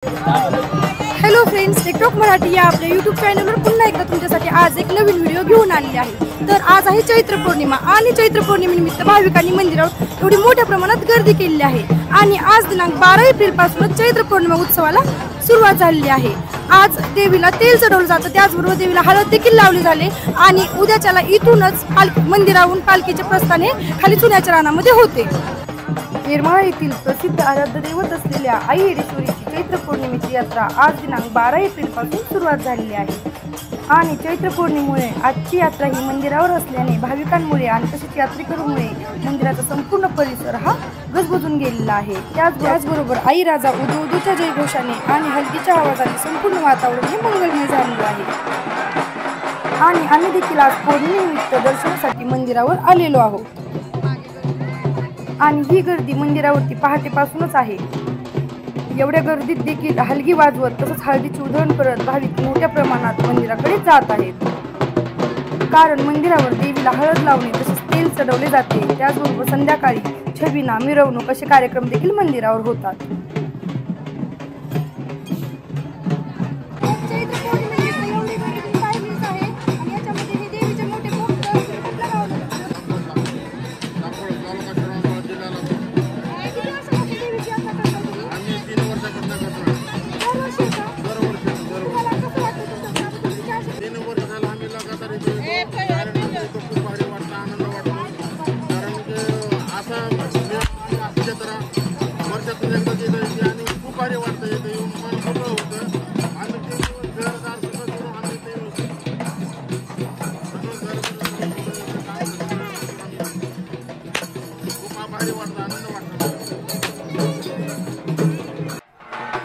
Hello friends, TikTok Marathi या आपल्या YouTube चॅनलवर पुन्हा एकदा तुमच्यासाठी आज एक नवीन व्हिडिओ घेऊन आलेली आहे। तर आज आहे चैत्र पौर्णिमा आणि चैत्र पौर्णिमेनिमित्त भाविकांनी मंदिरावर एवढी मोठ्या प्रमाणात गर्दी केलेली आहे आणि आज दिनांक 12 एप्रिल पासून चैत्र पौर्णिमा उत्सवाला सुरुवात झालेली आहे। आज देवीला तेल चढवलं जातं, त्याचबरोबर देवीला हळद देखील लावली झाली आणि उद्याच्याला इथूनच मंदिरावरून पालखीचे प्रस्थान हे खाली चुन्याच्या रानामध्ये होते। येरमाळा येथील प्रसिद्ध आराध्य दैवत असलेल्या आई येडेश्वरीची चैत्र पौर्णिमेची यात्रा आज दिनांक 12 एप्रिल पासून सुरुवात झालेली आहे आणि चैत्र पौर्णिमेमुळे आजची यात्रा ही मंदिरावर असल्याने भाविकांमुळे आणि तसेच यात्रेकरूंमुळे मंदिराचा संपूर्ण परिसर हा गजबजून गेलेला आहे। त्याचबरोबर आई राजा उदूच्या जयघोषाने आणि हलकीच्या आवाजाने संपूर्ण वातावरण हे मंगलमय झालेले आहे आणि आम्ही देखील आज पौर्णिमेनिमित्त दर्शनासाठी मंदिरावर आलेलो आहोत आणि ही गर्दी मंदिरावरती पहाटेपासूनच आहे। एवढ्या गर्दीत देखील हलगी वाजवत तसंच हळदीची उधळण करत भाविक मोठ्या प्रमाणात मंदिराकडे जात आहेत, कारण मंदिरावर देवीला हळद लावणे तसेच तेल चढवले जाते। त्याचबरोबर संध्याकाळी छबिना, मिरवणूक असे कार्यक्रम देखील मंदिरावर होतात।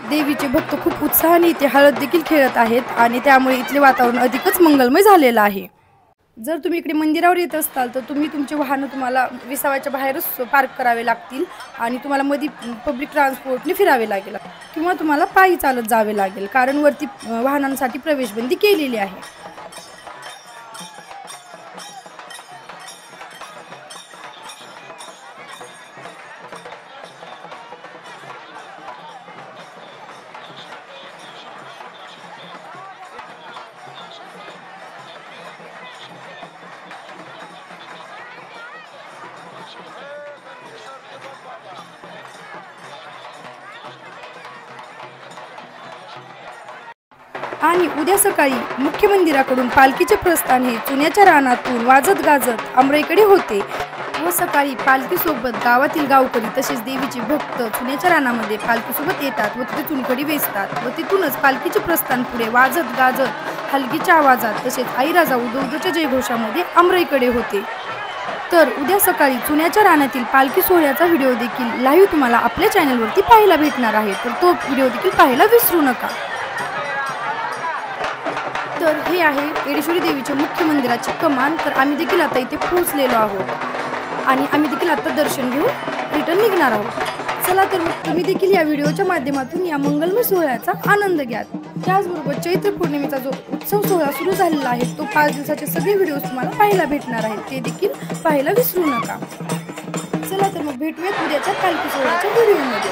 देवीचे भक्त खूप उत्साहाने इथे हळद देखील खेळत आहेत आणि त्यामुळे इथले वातावरण अधिकच मंगलमय झालेलं आहे। जर तुम्ही इकडे मंदिरावर येत असताल तर तुम्ही तुमचे वाहन तुम्हाला विसाव्याच्या बाहेरच पार्क करावे लागतील आणि तुम्हाला मध्ये पब्लिक ट्रान्सपोर्टने फिरावे लागेल किंवा तुम्हाला पायी चालत जावे लागेल, कारण वरती वाहनांसाठी प्रवेशबंदी केलेली आहे। आणि उद्या सकाळी मुख्य मंदिराकडून पालखीचे प्रस्थान हे चुन्याच्या रानातून वाजत गाजत आमराईकडे होते व सकाळी पालखीसोबत गावातील गावकरी तसेच देवीचे भक्त चुन्याच्या रानामध्ये पालखीसोबत येतात व तिथे चुनखडी वेचतात व तिथूनच पालखीचे प्रस्थान पुढे वाजत गाजत हलगीच्या आवाजात तसेच आई राजा उदूच्या जयघोषामध्ये आमराईकडे होते। तर उद्या सकाळी चुन्याच्या रानातील पालखी सोहळ्याचा व्हिडिओ देखील लाईव्ह तुम्हाला आपल्या चॅनलवरती पाहायला भेटणार आहे, तर तो व्हिडिओ देखील पाहायला विसरू नका। तर हे आहे येडेश्वरी देवीचे मुख्य मंदिराचे कमान। तर आम्ही देखील आता इथे पोहोचलेलो आहोत आणि आम्ही देखील आता दर्शन घेऊन रिटर्न निघणार आहोत। चला तर मग तुम्ही देखील या व्हिडिओच्या माध्यमातून या मंगलमय सोहळ्याचा आनंद घ्या। त्याचबरोबर चैत्र पौर्णिमेचा जो उत्सव सोहळा सुरू झालेला आहे तो 5 दिवसाचे सगळे व्हिडिओज तुम्हाला पाहायला भेटणार आहेत, ते देखील पाहायला विसरू नका। चला तर मग भेटूयात उद्याच्या पालखी सोहळ्याच्या व्हिडिओमध्ये।